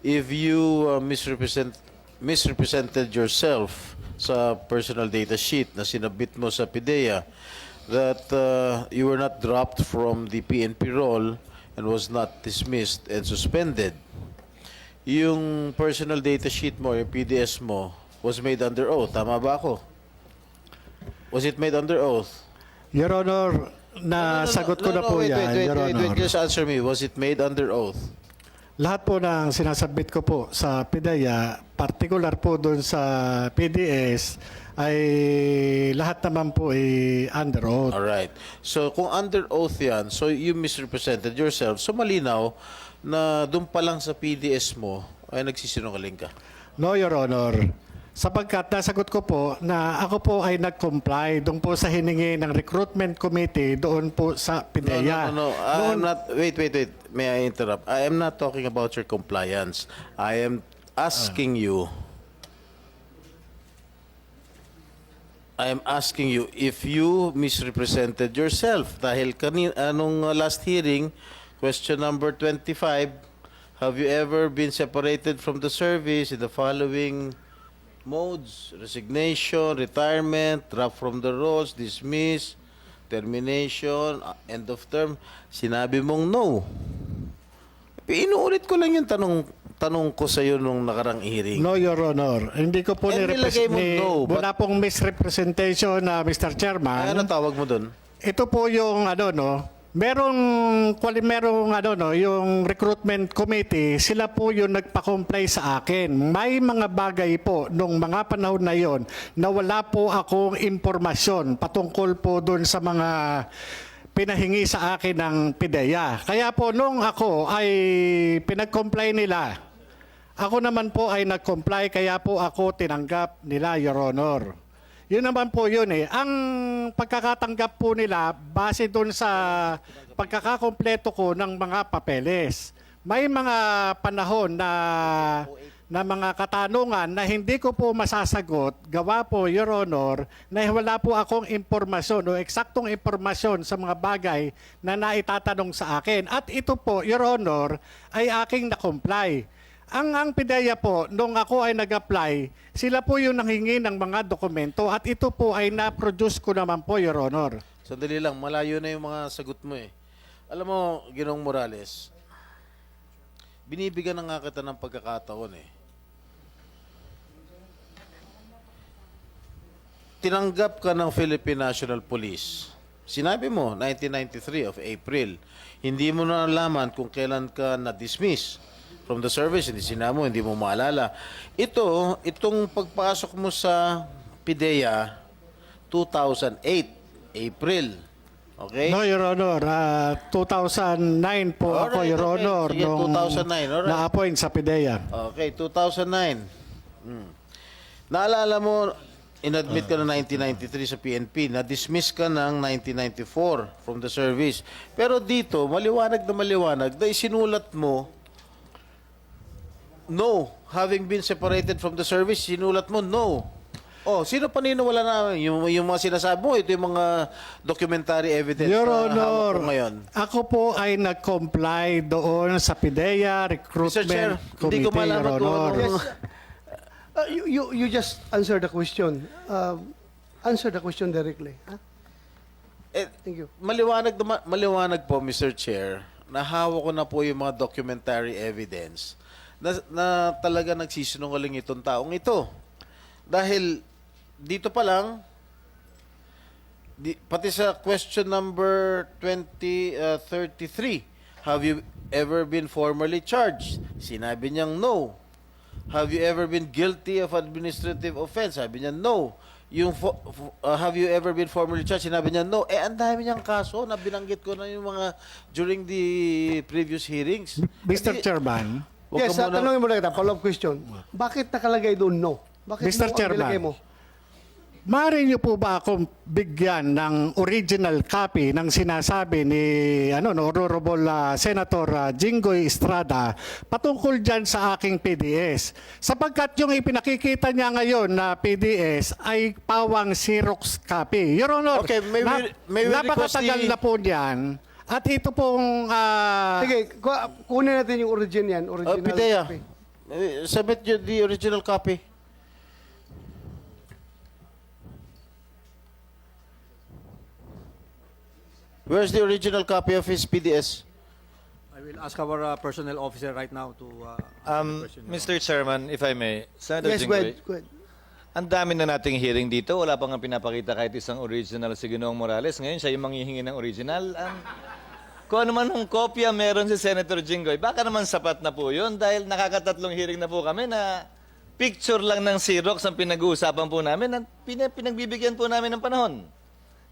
if you misrepresented yourself sa personal data sheet na sinabit mo sa PIDEA, that you were not dropped from the PNP roll and was not dismissed and suspended. Yung personal data sheet mo, yung PDS mo, was made under oath. Tama ba ako? Was it made under oath? Your Honor, nasagot ko na po yan, Your Honor. Just answer me. Was it made under oath? Lahat po ng sinasubmit ko po sa PIDEA, particular po doon sa PDS, ay lahat naman po ay under oath. Alright. So, kung under oath yan, so you misrepresented yourself, so malinaw na doon pa lang sa PDS mo ay nagsisinungaling ka. No, Your Honor. Sapagkat nasagot ko po na ako po ay nag-comply doon po sa hiningi ng recruitment committee doon po sa PIDEA. No. I'm not, wait. May I interrupt? I am not talking about your compliance. I am asking you if you misrepresented yourself. Dahil anong last hearing, question number 25, have you ever been separated from the service in the following modes: resignation, retirement, drop from the rolls, dismiss, termination, end of term? Sinabi mong no. Inuulit ko lang yung tanong ko sa iyo nung nakarang hearing. No, Your Honor. Hindi ko po nilagay mo no, wala pong misrepresentation na Mr. Chairman. Ano tawag mo doon? Ito po yung merong yung recruitment committee, sila po yung nagpa-comply sa akin. May mga bagay po nung mga panahon na yon na wala po akong impormasyon patungkol po doon sa mga pinahingi sa akin ng PIDEA. Kaya po nung ako ay pinag-comply nila, ako naman po ay nag-comply, kaya po ako tinanggap nila, Your Honor. Yun naman po yun eh. Ang pagkakatanggap po nila, base doon sa pagkakakompleto ko ng mga papeles. May mga panahon na mga katanungan na hindi ko po masasagot, gawa po, Your Honor, na wala po akong impormasyon o eksaktong impormasyon sa mga bagay na naitatanong sa akin. At ito po, Your Honor, ay aking na-comply. Ang PIDEA po, nung ako ay nag-apply, sila po yung nanghingi ng mga dokumento at ito po ay na-produce ko naman po, Your Honor. Sandali lang, malayo na yung mga sagot mo eh. Alam mo, Ginoong Morales, binibigyan na nga kita ng pagkakataon eh. Tinanggap ka ng Philippine National Police. Sinabi mo, 1993 of April. Hindi mo na nalaman kung kailan ka na-dismiss from the service. Hindi sinabi mo, hindi mo maalala. Itong pagpasok mo sa PIDEA, 2008, April. Okay? No, Your Honor. 2009 po ako, Alright, Your Honor, sige, nung 2009, alright. na-appoint sa PIDEA. Okay, 2009. Naalala mo, inadmit ka na 1993 sa PNP, na-dismiss ka ng 1994 from the service. Pero dito, maliwanag na isinulat mo, no. Having been separated from the service, sinulat mo, no. Oh, sino paniniwala na yung mga sinasabi mo? Ito yung mga documentary evidence Your na hawak Honor, ko ngayon. ako po ay nag-comply doon sa PIDEA Mr. Recruitment Chair, hindi ko Committee, malaman Your kung Honor. ano- You just answer the question. Answer the question directly. Huh? Thank you. Maliwanag po, Mr. Chair, na hawak ko na po yung mga documentary evidence na talaga nagsisinungaling itong taong ito. Dahil dito pa lang, pati sa question number 33, have you ever been formally charged? Sinabi niyang no. Have you ever been guilty of administrative offense? Sabi niya no. Yung have you ever been formally charged? Sinabi niya no. Ang dami niyang kaso na binanggit ko na yung mga during the previous hearings. Mr. Chairman, Huwag Yes, ka muna- tanongin mo na kita. Follow-up question. Bakit nakalagay doon no? Bakit Mr. no ang Chairman. nilagay mo? maaari niyo po ba akong bigyan ng original copy ng sinasabi ni Honorable Senator Jinggoy Estrada patungkol dyan sa aking PDS? Sapagkat yung ipinakikita niya ngayon na PDS ay pawang Xerox copy. Your Honor, Okay, may we request napakatagal the- na po niyan. At ito pong... Sige, kunin natin yung origin yan. Original Pidea, copy. Submit the original copy. Where's the original copy of his PDS? I will ask our personnel officer right now to question you. Mr. Chairman, if I may, Senator Yes, go Jinggoy, ahead. Go ahead. ang dami na nating hearing dito. Wala pa nga pinapakita kahit isang original si Ginoong Morales. Ngayon, siya yung manghihingi ng original. Kung ano man ang kopya meron si Senator Jinggoy, baka naman sapat na po yun dahil nakakatatlong hearing na po kami na picture lang ng Xerox ang pinag-uusapan po namin at pinagbibigyan po namin ng panahon.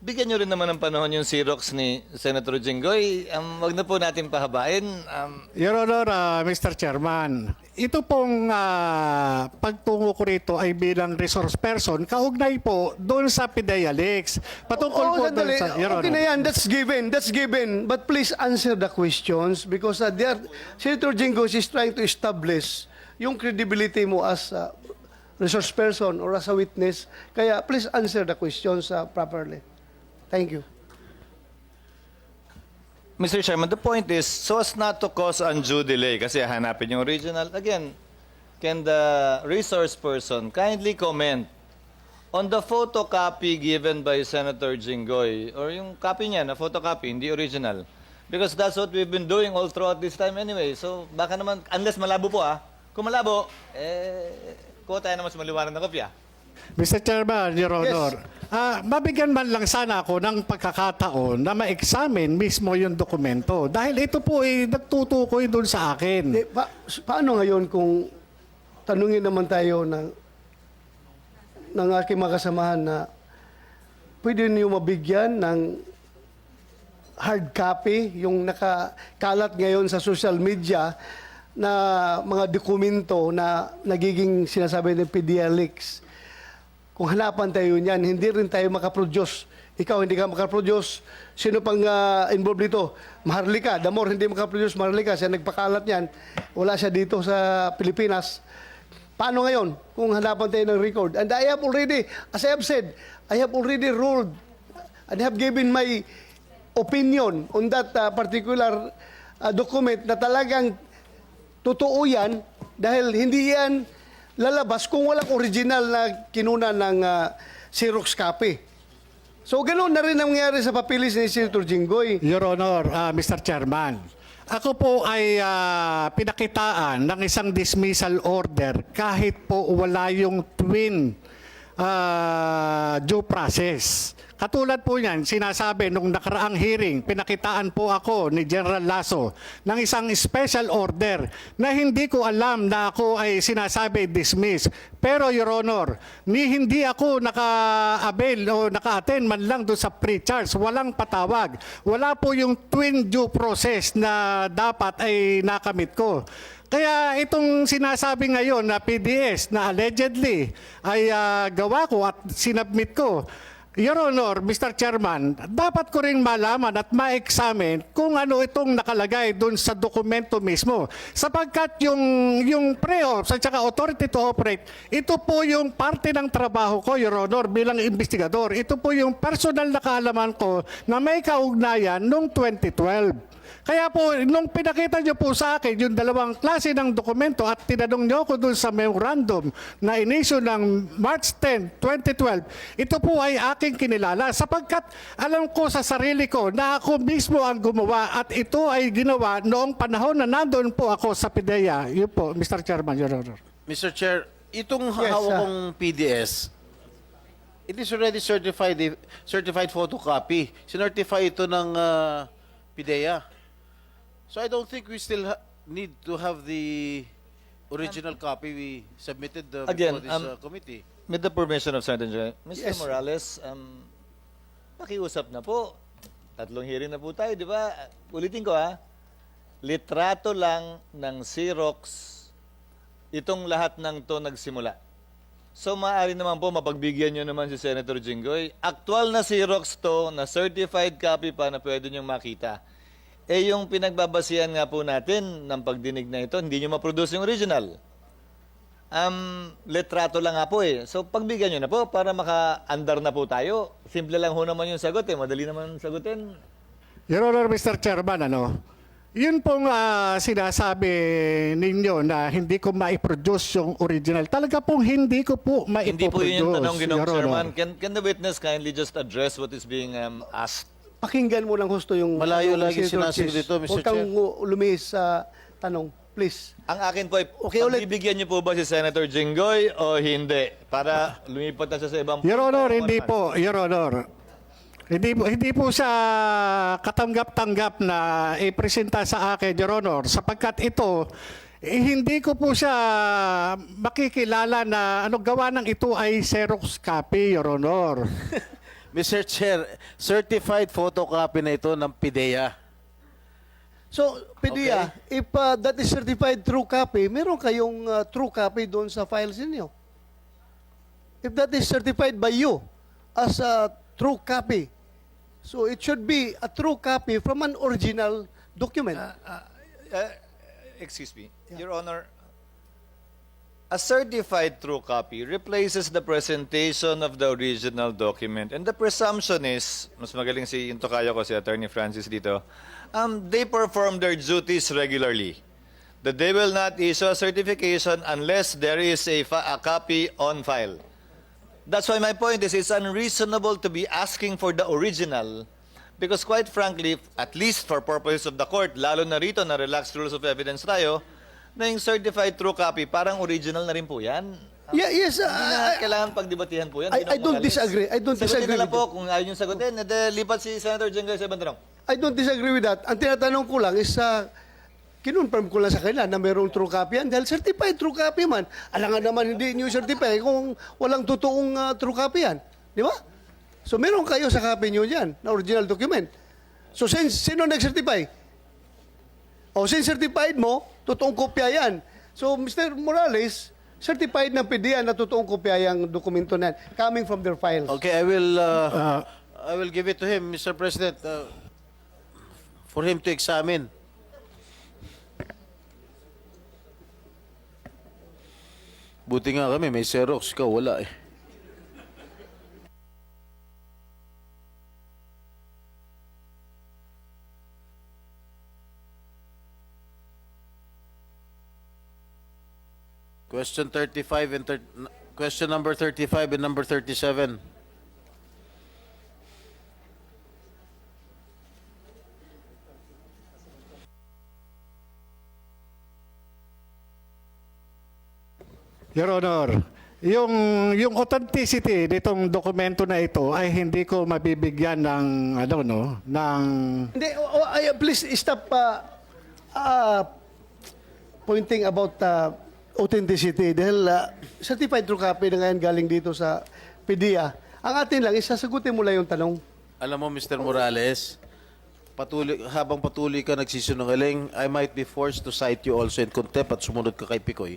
Bigyan nyo rin naman ng panahon yung Xerox ni Senator Jinggoy. Wag na po natin pahabain. Your Honor, Mr. Chairman, ito pong pagtungo ko rito ay bilang resource person, kaugnay po doon sa PIDEA Leaks. Patungkol po doon sandali. sa... Your Okay Honor. na yan. That's given. That's given. But please answer the questions because Senator Jinggoy is trying to establish yung credibility mo as a resource person or as a witness. Kaya please answer the questions properly. Thank you. Mr. Chairman, the point is, so as not to cause undue delay, kasi hanapin yung original, again, can the resource person kindly comment on the photocopy given by Senator Jinggoy, or yung copy niya na photocopy, hindi original? Because that's what we've been doing all throughout this time anyway. So baka naman, unless malabo po kung malabo, kuha tayo naman sa maliwanag na kopya. Mr. Chairman, Your Honor, mabigyan man lang sana ako ng pagkakataon na ma-examine mismo yung dokumento. Dahil ito po ay nagtutukoy doon sa akin. Paano ngayon kung tanungin naman tayo ng aking mga kasamahan na pwede niyo mabigyan ng hard copy, yung nakakalat ngayon sa social media na mga dokumento na nagiging sinasabi ng PIDEA Leaks. Kung hanapan tayo niyan, hindi rin tayo makaproduce. Ikaw hindi ka makaproduce. Sino pang involved dito? Maharlika. Damor hindi makaproduce. Maharlika. Siya nagpakalat niyan. Wala siya dito sa Pilipinas. Paano ngayon kung hanapan tayo ng record? And I have already, as I have said, I have already ruled and have given my opinion on that particular document na talagang totoo yan dahil hindi yan lalabas kung walang original na kinuna ng Xerox copy. So, ganoon na rin ang nangyari sa papilis ni Senator Jinggoy. Your Honor, Mr. Chairman, ako po ay pinakitaan ng isang dismissal order kahit po wala yung twin due process. Katulad po niyan, sinasabi nung nakaraang hearing, pinakitaan po ako ni General Lasso ng isang special order na hindi ko alam na ako ay sinasabi dismiss. Pero Your Honor, hindi ako naka-avail o naka-attend man lang doon sa pre-charge. Walang patawag. Wala po yung twin due process na dapat ay nakamit ko. Kaya itong sinasabi ngayon na PDS na allegedly ay gawa ko at sinubmit ko, Your Honor, Mr. Chairman, dapat ko rin malaman at ma-examine kung ano itong nakalagay doon sa dokumento mismo. Sapagkat yung pre-ops at saka authority to operate, ito po yung parte ng trabaho ko, Your Honor, bilang investigador. Ito po yung personal na kaalaman ko na may kaugnayan noong 2012. Kaya po, nung pinakita nyo po sa akin yung dalawang klase ng dokumento at tinanong nyo ko dun sa memorandum na inisyo ng March 10, 2012, ito po ay aking kinilala sapagkat alam ko sa sarili ko na ako mismo ang gumawa at ito ay ginawa noong panahon na nandoon po ako sa PIDEA. Yun po, Mr. Chairman, Your Honor. Mr. Chair, itong Yes, hawak kong PDS, it is already certified photocopy. Sinertify ito ng PIDEA. So I don't think we still need to have the original copy we submitted Again, before this committee. With the permission of Senator Jinggoy, Mr. Yes. Morales, pakiusap na po. 3 hearing na po tayo, di ba? Ulitin ko litrato lang ng Xerox itong lahat ng to nagsimula. So maaari naman po mapagbigyan nyo naman si Senator Jinggoy. Actual na Xerox to, na certified copy pa na pwede nyong makita. Yung pinagbabasihan nga po natin ng pagdinig na ito, hindi nyo ma-produce yung original. Litrato lang nga po So pagbigyan nyo na po para maka-andar na po tayo. Simple lang ho naman yung sagot madali naman sagutin. Your Honor, Mr. Chairman, Yun pong sinasabi ninyo na hindi ko ma-produce yung original. Talaga pong hindi ko po ma-produce. Hindi po yun yung tanong, Ginoong Your Honor. Chairman. Can the witness kindly just address what is being asked? Pakinggan mo lang husto yung... Malayo lagi Senator sinasagot Chis. dito, Mr. Huwag kang Chair. lumihis sa tanong, please. Ang akin po ay, Okay, ulit. pagbibigyan niyo po ba si Senator Jinggoy o hindi? Para lumipat na siya sa ibang... Your Honor, hindi po. Your Honor. Hindi po siya katanggap-tanggap na ipresenta sa akin, Your Honor, sapagkat ito, hindi ko po siya makikilala na gawa ng ito ay Xerox copy, Your Honor. Mr. Chair, certified photocopy na ito ng PIDEA. So, PDEA, if that is certified true copy, meron kayong true copy doon sa files ninyo. If that is certified by you as a true copy, so it should be a true copy from an original document. Excuse me, Your Honor, a certified true copy replaces the presentation of the original document. And the presumption is, mas magaling si yung tokayo ko, si Attorney Francis dito, they perform their duties regularly. That they will not issue a certification unless there is a copy on file. That's why my point is it's unreasonable to be asking for the original because quite frankly, at least for purposes of the court, lalo na rito na relaxed rules of evidence tayo, na yung certified true copy, parang original na rin po yan. Yeah, yes, Hindi na kailangan pagdebatihan po yan. I don't disagree. I don't Sagutin disagree na lang with po kung ayaw nyo sagutin. Lipat si Senator Jinggoy sa ibang tanong. I don't disagree with that. Ang tinatanong ko lang is, kinonfirm ko lang sa kanila na mayroong true copy yan dahil certified true copy man. Alangan naman hindi nyo certify kung walang totoong true copy yan. Di ba? So meron kayo sa copy nyo dyan na original document. So sino nag-certify? O since certified mo, totoong kopya yan. So Mr. Morales, certified ng PDEA na totoong kopya yung dokumento na yan, coming from their files. Okay, I will give it to him, Mr. President, for him to examine. Buti nga kami, may Xerox ka, wala eh. Question 35 and question number 35 and number 37. Your Honor, yung authenticity nitong dokumento na ito ay hindi ko mabibigyan ng ng Hindi, please stop pointing about authenticity dahil certified true copy na ngayon galing dito sa PDEA. Ang atin lang, isasagutin mo lang yung tanong. Alam mo, Mr. Morales, habang patuloy ka nagsisinungaling, I might be forced to cite you also in contempt at sumunod ka kay Picoy.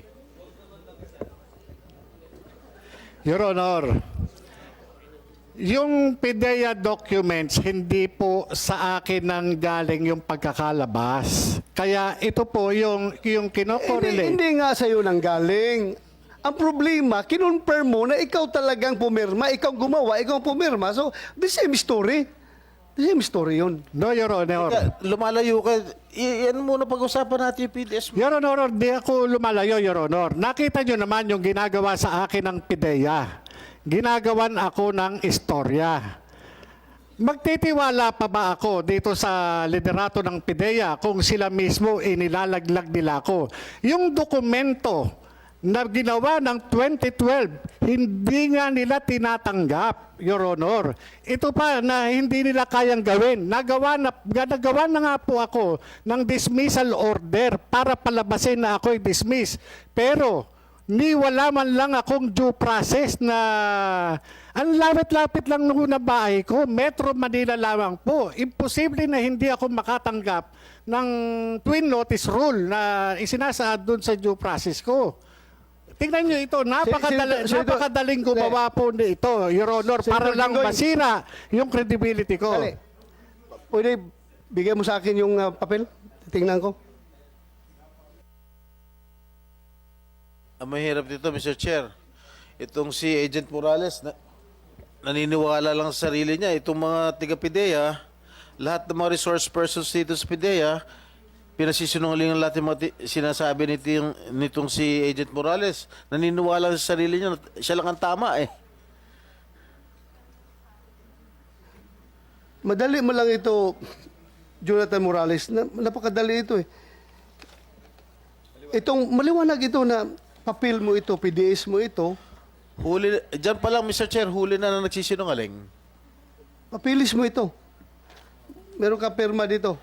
Your Honor, yung PDEA documents, hindi po sa akin nang galing yung pagkakalabas. Kaya ito po yung kinokorelate. Hindi nga sa'yo nang galing. Ang problema, kinonfirm mo na ikaw talagang pumirma, ikaw gumawa, ikaw pumirma. So, the same story. The same story yun. No, Your Honor. Lumalayo ka. Yan muna pag-usapan natin yung PDS mo. Your Honor, di ako lumalayo, Your Honor. Nakita nyo naman yung ginagawa sa akin ng PDEA. Ginagawan ako ng istorya. Magtitiwala pa ba ako dito sa liderato ng PDEA kung sila mismo inilalaglag nila ako? Yung dokumento na ginawa ng 2012, hindi nga nila tinatanggap, Your Honor. Ito pa na hindi nila kayang gawin. Nagawa na nga po ako ng dismissal order para palabasin na ako'y dismiss. Pero wala man lang akong due process na ang lapit-lapit lang nung na bahay ko, Metro Manila lamang po. Imposible na hindi ako makatanggap ng twin notice rule na isinasaad doon sa due process ko. Tingnan nyo ito, napakadaling gumawa po nito, Your Honor, para lang masira yung credibility ko. Dali. Pwede bigay mo sa akin yung papel? Tingnan ko. Ang mahirap dito, Mr. Chair, itong si Agent Morales, naniniwala lang sa sarili niya. Itong mga taga-PDEA, lahat ng mga resource persons dito sa PDEA, pinasisinungalingan lahat yung mga sinasabi nitong si Agent Morales. Naniniwala sa sarili niya na siya lang ang tama eh. Madali mo lang ito, Jonathan Morales. Napakadali ito eh. Itong maliwanag ito na papel mo ito, PDS mo ito, Huli, dyan pa lang, Mr. Chair, huli na nagsisinungaling. papilis mo ito. Meron ka perma dito.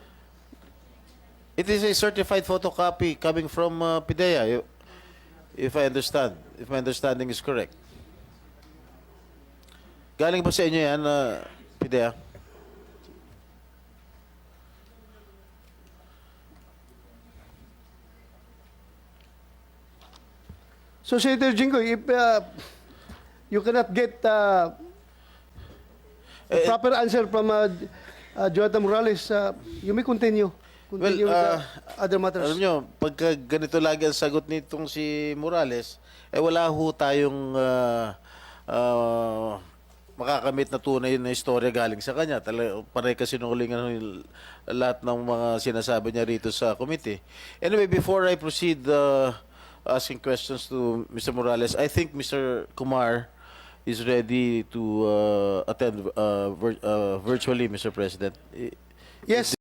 It is a certified photocopy coming from PIDEA, if I understand. If my understanding is correct. Galing ba sa inyo yan, PIDEA? So, Senator Jinggoy, if you cannot get a proper answer from Jonathan Morales, you may continue. Continue with the other matters. Alam nyo, pagka ganito lagi ang sagot nitong si Morales, wala ho tayong makakamit na tunay na istorya galing sa kanya. Panay kasi nungalingan lahat ng mga sinasabi niya rito sa committee. Anyway, before I proceed asking questions to Mr. Morales, I think Mr. Kumar is ready to attend virtually, Mr. President. Yes.